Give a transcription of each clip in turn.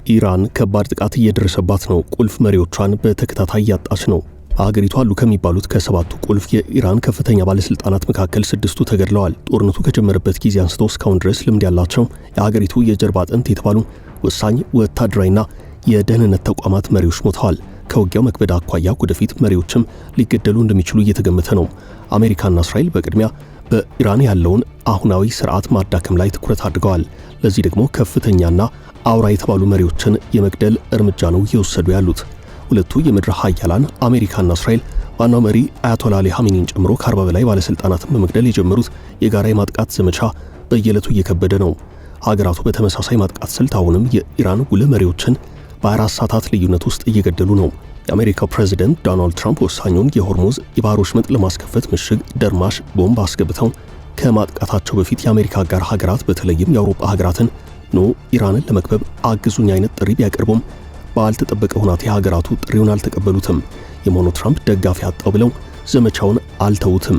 ኢራን ከባድ ጥቃት እየደረሰባት ነው። ቁልፍ መሪዎቿን በተከታታይ ያጣች ነው። አገሪቱ አሉ ከሚባሉት ከሰባቱ ቁልፍ የኢራን ከፍተኛ ባለስልጣናት መካከል 6ቱ ተገድለዋል። ጦርነቱ ከጀመረበት ጊዜ አንስቶ እስካሁን ድረስ ልምድ ያላቸው የአገሪቱ የጀርባ አጥንት የተባሉ ወሳኝ ወታደራዊና የደህንነት ተቋማት መሪዎች ሞተዋል። ከውጊያው መክበድ አኳያ ወደፊት መሪዎችም ሊገደሉ እንደሚችሉ እየተገመተ ነው። አሜሪካና እስራኤል በቅድሚያ በኢራን ያለውን አሁናዊ ስርዓት ማዳከም ላይ ትኩረት አድርገዋል። ለዚህ ደግሞ ከፍተኛና አውራ የተባሉ መሪዎችን የመግደል እርምጃ ነው እየወሰዱ ያሉት። ሁለቱ የምድር ኃያላን አሜሪካና እስራኤል ዋናው መሪ አያቶላ አሊ ኻሜኒን ጨምሮ ከ40 በላይ ባለስልጣናትን በመግደል የጀመሩት የጋራ የማጥቃት ዘመቻ በየዕለቱ እየከበደ ነው። ሀገራቱ በተመሳሳይ ማጥቃት ስልት አሁንም የኢራን ጉልህ መሪዎችን በ24 ሰዓታት ልዩነት ውስጥ እየገደሉ ነው። የአሜሪካው ፕሬዝዳንት ዶናልድ ትራምፕ ወሳኙን የሆርሙዝ የባህር ወሽመጥ ለማስከፈት ምሽግ ደርማሽ ቦምብ አስገብተው ከማጥቃታቸው በፊት የአሜሪካ አጋር ሀገራት በተለይም የአውሮፓ ሀገራትን ኢራንን ለመክበብ አግዙኝ አይነት ጥሪ ቢያቀርቡም ባልተጠበቀ ሁኔታ ሀገራቱ ጥሪውን አልተቀበሉትም። የሞኖ ትራምፕ ደጋፊ አጣው ብለው ዘመቻውን አልተውትም።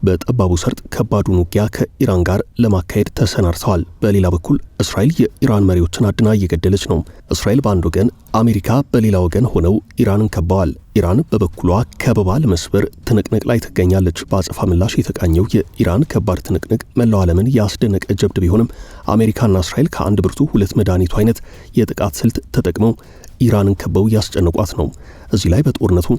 በጠባቡ ሰርጥ ከባዱን ውጊያ ከኢራን ጋር ለማካሄድ ተሰናድተዋል። በሌላ በኩል እስራኤል የኢራን መሪዎችን አድና እየገደለች ነው። እስራኤል በአንድ ወገን፣ አሜሪካ በሌላ ወገን ሆነው ኢራንን ከበዋል። ኢራን በበኩሏ ከበባ ለመስበር ትንቅንቅ ላይ ትገኛለች። በአጸፋ ምላሽ የተቃኘው የኢራን ከባድ ትንቅንቅ መላው ዓለምን ያስደነቀ ጀብድ ቢሆንም አሜሪካና እስራኤል ከአንድ ብርቱ ሁለት መድኃኒቱ አይነት የጥቃት ስልት ተጠቅመው ኢራንን ከበው ያስጨንቋት ነው። እዚህ ላይ በጦርነቱ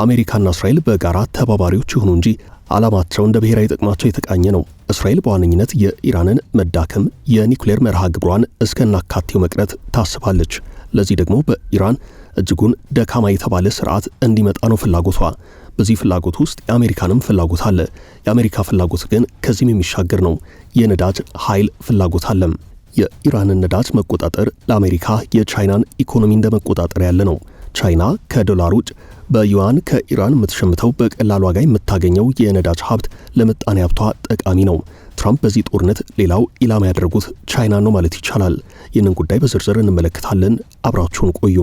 አሜሪካና እስራኤል በጋራ ተባባሪዎች ይሁኑ እንጂ ዓላማቸው እንደ ብሔራዊ ጥቅማቸው የተቃኘ ነው። እስራኤል በዋነኝነት የኢራንን መዳከም፣ የኒውክሌር መርሃ ግብሯን እስከናካቴው መቅረት ታስባለች። ለዚህ ደግሞ በኢራን እጅጉን ደካማ የተባለ ስርዓት እንዲመጣ ነው ፍላጎቷ። በዚህ ፍላጎት ውስጥ የአሜሪካንም ፍላጎት አለ። የአሜሪካ ፍላጎት ግን ከዚህም የሚሻገር ነው። የነዳጅ ኃይል ፍላጎት አለም። የኢራንን ነዳጅ መቆጣጠር ለአሜሪካ የቻይናን ኢኮኖሚ እንደመቆጣጠር ያለ ነው። ቻይና ከዶላር ውጭ በዩዋን ከኢራን የምትሸምተው በቀላል ዋጋ የምታገኘው የነዳጅ ሀብት ለምጣኔ ሀብቷ ጠቃሚ ነው። ትራምፕ በዚህ ጦርነት ሌላው ኢላማ ያደረጉት ቻይና ነው ማለት ይቻላል። ይህንን ጉዳይ በዝርዝር እንመለከታለን። አብራችሁን ቆዩ።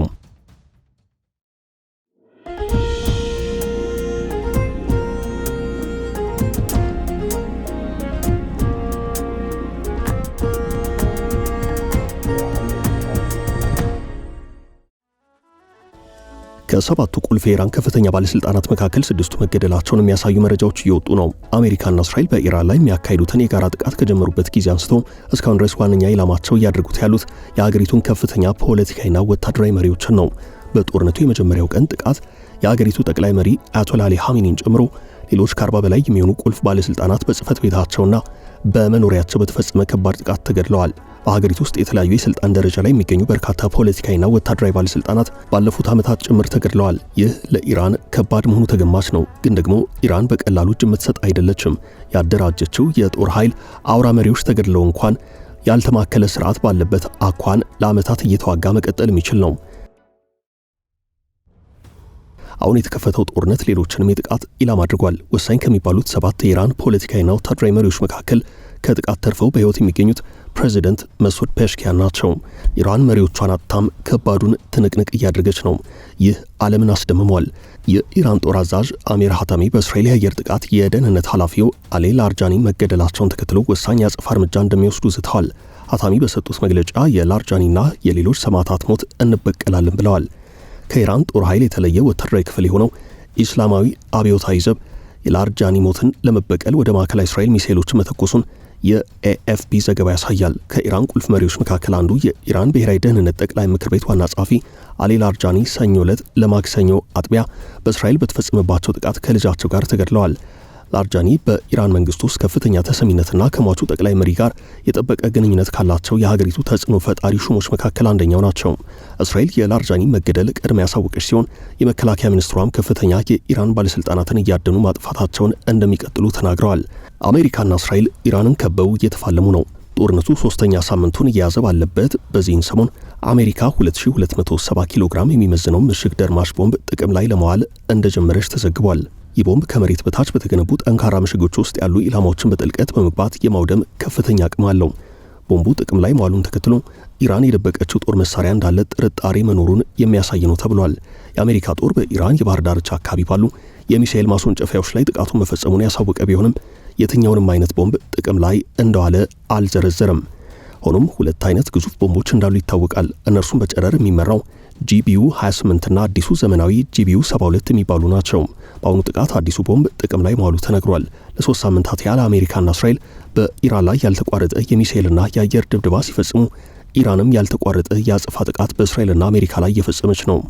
ከሰባቱ ቁልፍ የኢራን ከፍተኛ ባለስልጣናት መካከል 6ቱ መገደላቸውን የሚያሳዩ መረጃዎች እየወጡ ነው። አሜሪካና እስራኤል በኢራን ላይ የሚያካሂዱትን የጋራ ጥቃት ከጀመሩበት ጊዜ አንስቶ እስካሁን ድረስ ዋነኛ ኢላማቸው እያደረጉት ያሉት የሀገሪቱን ከፍተኛ ፖለቲካዊና ወታደራዊ መሪዎችን ነው። በጦርነቱ የመጀመሪያው ቀን ጥቃት የሀገሪቱ ጠቅላይ መሪ አያቶላ አሊ ኻሜኒን ጨምሮ ሌሎች ከ40 በላይ የሚሆኑ ቁልፍ ባለስልጣናት በጽህፈት ቤታቸውና በመኖሪያቸው በተፈጸመ ከባድ ጥቃት ተገድለዋል። በሀገሪቱ ውስጥ የተለያዩ የስልጣን ደረጃ ላይ የሚገኙ በርካታ ፖለቲካዊና ወታደራዊ ባለስልጣናት ባለፉት ዓመታት ጭምር ተገድለዋል። ይህ ለኢራን ከባድ መሆኑ ተገማች ነው። ግን ደግሞ ኢራን በቀላሉ እጅ የምትሰጥ አይደለችም። ያደራጀችው የጦር ኃይል አውራ መሪዎች ተገድለው እንኳን ያልተማከለ ስርዓት ባለበት አኳን ለዓመታት እየተዋጋ መቀጠል የሚችል ነው። አሁን የተከፈተው ጦርነት ሌሎችንም የጥቃት ኢላማ አድርጓል። ወሳኝ ከሚባሉት 7 የኢራን ፖለቲካዊና ወታደራዊ መሪዎች መካከል ከጥቃት ተርፈው በሕይወት የሚገኙት ፕሬዚደንት መስዑድ ፔሽኪያን ናቸው። ኢራን መሪዎቿን አጣም ከባዱን ትንቅንቅ እያደረገች ነው። ይህ ዓለምን አስደምሟል። የኢራን ጦር አዛዥ አሚር ሐታሚ በእስራኤል የአየር ጥቃት የደህንነት ኃላፊው አሊ ላርጃኒ መገደላቸውን ተከትሎ ወሳኝ የአጸፋ እርምጃ እንደሚወስዱ ዝተዋል። ሐታሚ በሰጡት መግለጫ የላርጃኒና የሌሎች ሰማዕታት ሞት እንበቀላለን ብለዋል። ከኢራን ጦር ኃይል የተለየ ወታደራዊ ክፍል የሆነው ኢስላማዊ አብዮታዊ ዘብ የላርጃኒ ሞትን ለመበቀል ወደ ማዕከላዊ እስራኤል ሚሳኤሎችን መተኮሱን የኤኤፍፒ ዘገባ ያሳያል። ከኢራን ቁልፍ መሪዎች መካከል አንዱ የኢራን ብሔራዊ ደህንነት ጠቅላይ ምክር ቤት ዋና ጸሐፊ አሊ ላርጃኒ ሰኞ ዕለት ለማክሰኞ አጥቢያ በእስራኤል በተፈጸመባቸው ጥቃት ከልጃቸው ጋር ተገድለዋል። ላርጃኒ በኢራን መንግስት ውስጥ ከፍተኛ ተሰሚነትና ከሟቹ ጠቅላይ መሪ ጋር የጠበቀ ግንኙነት ካላቸው የሀገሪቱ ተጽዕኖ ፈጣሪ ሹሞች መካከል አንደኛው ናቸው። እስራኤል የላርጃኒ መገደል ቀድማ ያሳወቀች ሲሆን የመከላከያ ሚኒስትሯም ከፍተኛ የኢራን ባለስልጣናትን እያደኑ ማጥፋታቸውን እንደሚቀጥሉ ተናግረዋል። አሜሪካና እስራኤል ኢራንን ከበው እየተፋለሙ ነው። ጦርነቱ 3ኛ ሳምንቱን እየያዘ ባለበት በዚህን ሰሞን አሜሪካ 2270 ኪሎ ግራም የሚመዝነው ምሽግ ደርማሽ ቦምብ ጥቅም ላይ ለማዋል እንደጀመረች ተዘግቧል። ይህ ቦምብ ከመሬት በታች በተገነቡ ጠንካራ ምሽጎች ውስጥ ያሉ ኢላማዎችን በጥልቀት በመግባት የማውደም ከፍተኛ አቅም አለው። ቦምቡ ጥቅም ላይ መዋሉን ተከትሎ ኢራን የደበቀችው ጦር መሳሪያ እንዳለ ጥርጣሬ መኖሩን የሚያሳይ ነው ተብሏል። የአሜሪካ ጦር በኢራን የባህር ዳርቻ አካባቢ ባሉ የሚሳኤል ማስወንጨፊያዎች ላይ ጥቃቱን መፈጸሙን ያሳወቀ ቢሆንም የትኛውንም አይነት ቦምብ ጥቅም ላይ እንደዋለ አልዘረዘረም። ሆኖም ሁለት አይነት ግዙፍ ቦምቦች እንዳሉ ይታወቃል። እነርሱም በጨረር የሚመራው ጂቢዩ 28 እና አዲሱ ዘመናዊ ጂቢዩ 72 የሚባሉ ናቸው። በአሁኑ ጥቃት አዲሱ ቦምብ ጥቅም ላይ መዋሉ ተነግሯል። ለ3 ሳምንታት ያህል አሜሪካና እስራኤል በኢራን ላይ ያልተቋረጠ የሚሳኤልና የአየር ድብደባ ሲፈጽሙ ኢራንም ያልተቋረጠ የአጸፋ ጥቃት በእስራኤልና አሜሪካ ላይ እየፈጸመች ነው።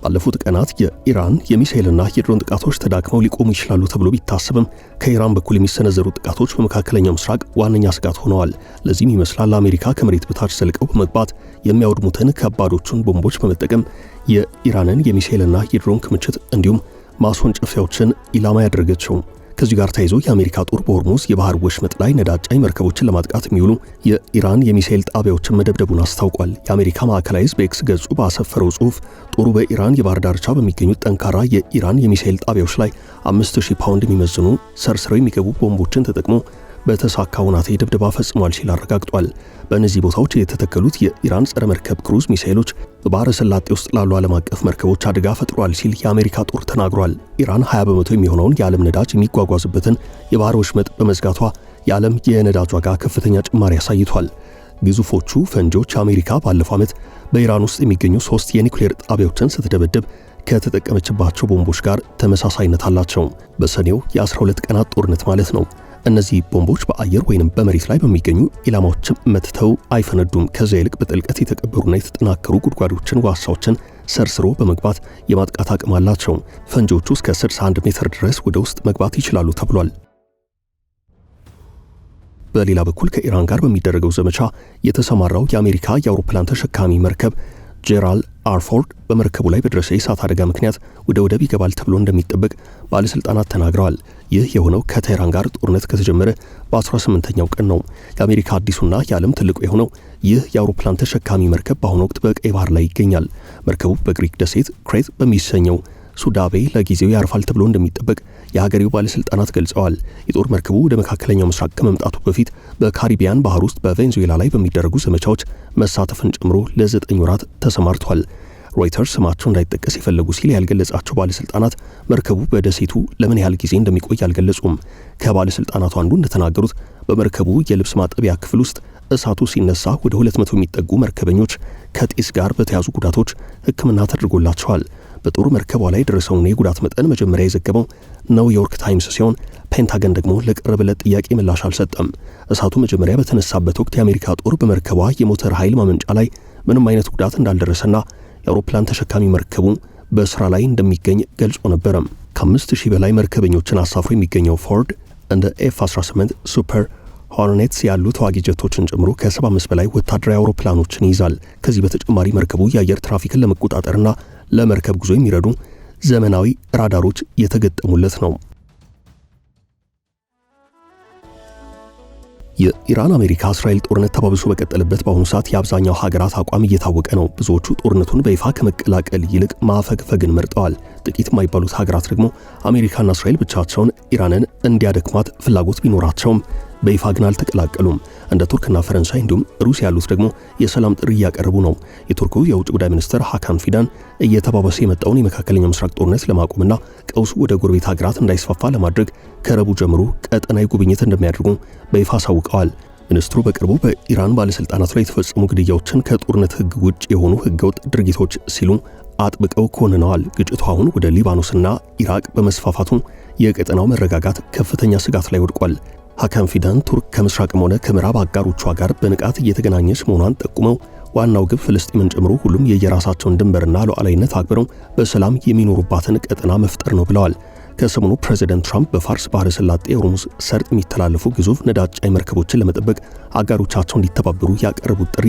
ባለፉት ቀናት የኢራን የሚሳኤልና የድሮን ጥቃቶች ተዳክመው ሊቆሙ ይችላሉ ተብሎ ቢታሰብም ከኢራን በኩል የሚሰነዘሩ ጥቃቶች በመካከለኛው ምስራቅ ዋነኛ ስጋት ሆነዋል። ለዚህም ይመስላል አሜሪካ ከመሬት በታች ዘልቀው በመግባት የሚያወድሙትን ከባዶቹን ቦምቦች በመጠቀም የኢራንን የሚሳኤልና የድሮን ክምችት እንዲሁም ማስወንጨፊያዎችን ኢላማ ያደረገችው። ከዚህ ጋር ተያይዞ የአሜሪካ ጦር በሆርሙዝ የባህር ወሽመጥ ላይ ነዳጅ ጫኝ መርከቦችን ለማጥቃት የሚውሉ የኢራን የሚሳኤል ጣቢያዎችን መደብደቡን አስታውቋል። የአሜሪካ ማዕከላዊ ዕዝ በኤክስ ገጹ ባሰፈረው ጽሑፍ ጦሩ በኢራን የባህር ዳርቻ በሚገኙት ጠንካራ የኢራን የሚሳኤል ጣቢያዎች ላይ 5000 ፓውንድ የሚመዝኑ ሰርስረው የሚገቡ ቦምቦችን ተጠቅሞ በተሳካ ሁናቴ ድብደባ ፈጽሟል ሲል አረጋግጧል። በእነዚህ ቦታዎች የተተከሉት የኢራን ጸረ መርከብ ክሩዝ ሚሳኤሎች በባህረ ሰላጤ ውስጥ ላሉ ዓለም አቀፍ መርከቦች አደጋ ፈጥሯል ሲል የአሜሪካ ጦር ተናግሯል። ኢራን 20 በመቶ የሚሆነውን የዓለም ነዳጅ የሚጓጓዝበትን የባህር ወሽመጥ በመዝጋቷ የዓለም የነዳጅ ዋጋ ከፍተኛ ጭማሪ አሳይቷል። ግዙፎቹ ፈንጂዎች አሜሪካ ባለፈው ዓመት በኢራን ውስጥ የሚገኙ 3 የኒውክሌር ጣቢያዎችን ስትደበድብ ከተጠቀመችባቸው ቦምቦች ጋር ተመሳሳይነት አላቸው። በሰኔው የ12 ቀናት ጦርነት ማለት ነው። እነዚህ ቦምቦች በአየር ወይንም በመሬት ላይ በሚገኙ ኢላማዎች መትተው አይፈነዱም። ከዚያ ይልቅ በጥልቀት የተቀበሩና የተጠናከሩ ጉድጓዶችን፣ ዋሳዎችን ሰርስሮ በመግባት የማጥቃት አቅም አላቸው። ፈንጂዎቹ እስከ 61 ሜትር ድረስ ወደ ውስጥ መግባት ይችላሉ ተብሏል። በሌላ በኩል ከኢራን ጋር በሚደረገው ዘመቻ የተሰማራው የአሜሪካ የአውሮፕላን ተሸካሚ መርከብ ጄራልድ አር ፎርድ በመርከቡ ላይ በደረሰ የእሳት አደጋ ምክንያት ወደ ወደብ ይገባል ተብሎ እንደሚጠበቅ ባለስልጣናት ተናግረዋል። ይህ የሆነው ከቴህራን ጋር ጦርነት ከተጀመረ በ18ኛው ቀን ነው። የአሜሪካ አዲሱና የዓለም ትልቁ የሆነው ይህ የአውሮፕላን ተሸካሚ መርከብ በአሁኑ ወቅት በቀይ ባህር ላይ ይገኛል። መርከቡ በግሪክ ደሴት ክሬት በሚሰኘው ሱዳቤ ለጊዜው ያርፋል ተብሎ እንደሚጠበቅ የሀገሬው ባለስልጣናት ገልጸዋል። የጦር መርከቡ ወደ መካከለኛው ምስራቅ ከመምጣቱ በፊት በካሪቢያን ባህር ውስጥ በቬንዙዌላ ላይ በሚደረጉ ዘመቻዎች መሳተፍን ጨምሮ ለ9 ወራት ተሰማርቷል። ሮይተርስ ስማቸው እንዳይጠቀስ የፈለጉ ሲል ያልገለጻቸው ባለስልጣናት መርከቡ በደሴቱ ለምን ያህል ጊዜ እንደሚቆይ አልገለጹም። ከባለስልጣናቱ አንዱ እንደተናገሩት በመርከቡ የልብስ ማጠቢያ ክፍል ውስጥ እሳቱ ሲነሳ ወደ 200 የሚጠጉ መርከበኞች ከጤስ ጋር በተያዙ ጉዳቶች ሕክምና ተደርጎላቸዋል። በጦር መርከቧ ላይ የደረሰውን የጉዳት መጠን መጀመሪያ የዘገበው ኒውዮርክ ታይምስ ሲሆን ፔንታገን ደግሞ ለቀረበለት ጥያቄ ምላሽ አልሰጠም። እሳቱ መጀመሪያ በተነሳበት ወቅት የአሜሪካ ጦር በመርከቧ የሞተር ኃይል ማመንጫ ላይ ምንም አይነት ጉዳት እንዳልደረሰና የአውሮፕላን ተሸካሚ መርከቡ በስራ ላይ እንደሚገኝ ገልጾ ነበረ። ከ5000 በላይ መርከበኞችን አሳፍሮ የሚገኘው ፎርድ እንደ ኤፍ-18 ሱፐር ሆርኔትስ ያሉ ተዋጊ ጀቶችን ጨምሮ ከ75 በላይ ወታደራዊ አውሮፕላኖችን ይይዛል። ከዚህ በተጨማሪ መርከቡ የአየር ትራፊክን ለመቆጣጠርና ለመርከብ ጉዞ የሚረዱ ዘመናዊ ራዳሮች የተገጠሙለት ነው። የኢራን አሜሪካ እስራኤል ጦርነት ተባብሶ በቀጠለበት በአሁኑ ሰዓት የአብዛኛው ሀገራት አቋም እየታወቀ ነው። ብዙዎቹ ጦርነቱን በይፋ ከመቀላቀል ይልቅ ማፈግፈግን መርጠዋል። ጥቂት የማይባሉት ሀገራት ደግሞ አሜሪካና እስራኤል ብቻቸውን ኢራንን እንዲያደክሟት ፍላጎት ቢኖራቸውም በይፋ ግን አልተቀላቀሉም። እንደ ቱርክና ፈረንሳይ እንዲሁም ሩሲያ ያሉት ደግሞ የሰላም ጥሪ እያቀረቡ ነው። የቱርኩ የውጭ ጉዳይ ሚኒስትር ሃካን ፊዳን እየተባባሰ የመጣውን የመካከለኛው ምስራቅ ጦርነት ለማቆምና ቀውሱ ወደ ጎረቤት ሀገራት እንዳይስፋፋ ለማድረግ ከረቡዕ ጀምሮ ቀጠናዊ ጉብኝት እንደሚያደርጉ በይፋ አሳውቀዋል። ሚኒስትሩ በቅርቡ በኢራን ባለስልጣናት ላይ የተፈጸሙ ግድያዎችን ከጦርነት ሕግ ውጭ የሆኑ ሕገወጥ ድርጊቶች ሲሉ አጥብቀው ኮንነዋል። ግጭቱ አሁን ወደ ሊባኖስና ኢራቅ በመስፋፋቱ የቀጠናው መረጋጋት ከፍተኛ ስጋት ላይ ወድቋል። ሃካን ፊዳን ቱርክ ከምስራቅም ሆነ ከምዕራብ አጋሮቿ ጋር በንቃት እየተገናኘች መሆኗን ጠቁመው ዋናው ግብ ፍልስጤምን ጨምሮ ሁሉም የየራሳቸውን ድንበርና ሉዓላዊነት አክብረው በሰላም የሚኖሩባትን ቀጠና መፍጠር ነው ብለዋል። ከሰሞኑ ፕሬዚደንት ትራምፕ በፋርስ ባህረ ሰላጤ የሆርሙዝ ሰርጥ የሚተላለፉ ግዙፍ ነዳጅ ጫኝ መርከቦችን ለመጠበቅ አጋሮቻቸው እንዲተባበሩ ያቀረቡት ጥሪ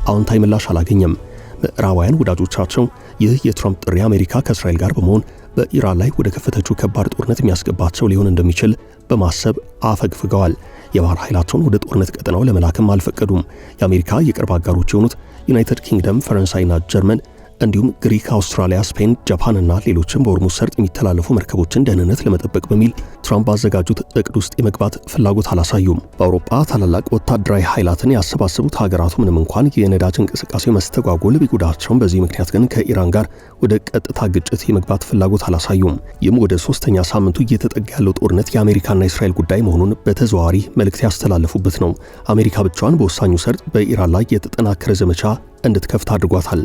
አዎንታዊ ምላሽ አላገኘም። ምዕራባውያን ወዳጆቻቸው ይህ የትራምፕ ጥሪ አሜሪካ ከእስራኤል ጋር በመሆን በኢራን ላይ ወደ ከፈተችው ከባድ ጦርነት የሚያስገባቸው ሊሆን እንደሚችል በማሰብ አፈግፍገዋል። የባህር ኃይላቸውን ወደ ጦርነት ቀጠናው ለመላክም አልፈቀዱም። የአሜሪካ የቅርብ አጋሮች የሆኑት ዩናይትድ ኪንግደም፣ ፈረንሳይና ጀርመን እንዲሁም ግሪክ፣ አውስትራሊያ፣ ስፔን፣ ጃፓንና ሌሎችም በሆርሙዝ ሰርጥ የሚተላለፉ መርከቦችን ደህንነት ለመጠበቅ በሚል ትራምፕ ባዘጋጁት እቅድ ውስጥ የመግባት ፍላጎት አላሳዩም። በአውሮፓ ታላላቅ ወታደራዊ ኃይላትን ያሰባሰቡት ሀገራቱ ምንም እንኳን የነዳጅ እንቅስቃሴ መስተጓጎል ቢጎዳቸውም በዚህ ምክንያት ግን ከኢራን ጋር ወደ ቀጥታ ግጭት የመግባት ፍላጎት አላሳዩም። ይህም ወደ 3ኛ ሳምንቱ እየተጠጋ ያለው ጦርነት የአሜሪካና እስራኤል ጉዳይ መሆኑን በተዘዋዋሪ መልእክት ያስተላለፉበት ነው። አሜሪካ ብቻዋን በወሳኙ ሰርጥ በኢራን ላይ የተጠናከረ ዘመቻ እንድትከፍት አድርጓታል።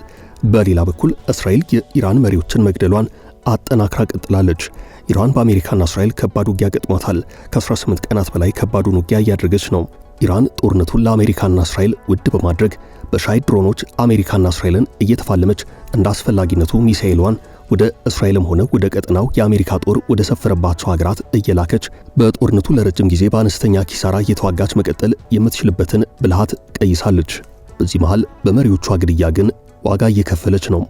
በሌላ በኩል እስራኤል የኢራን መሪዎችን መግደሏን አጠናክራ ቀጥላለች። ኢራን በአሜሪካና እስራኤል ከባድ ውጊያ ገጥሟታል። ከ18 ቀናት በላይ ከባዱን ውጊያ እያደረገች ነው። ኢራን ጦርነቱን ለአሜሪካና እስራኤል ውድ በማድረግ በሻሂድ ድሮኖች አሜሪካና እስራኤልን እየተፋለመች እንደ አስፈላጊነቱ ሚሳኤሏን ወደ እስራኤልም ሆነ ወደ ቀጠናው የአሜሪካ ጦር ወደ ሰፈረባቸው ሀገራት እየላከች በጦርነቱ ለረጅም ጊዜ በአነስተኛ ኪሳራ እየተዋጋች መቀጠል የምትችልበትን ብልሃት ቀይሳለች። በዚህ መሃል በመሪዎቿ ግድያ ግን ዋጋ እየከፈለች ነው።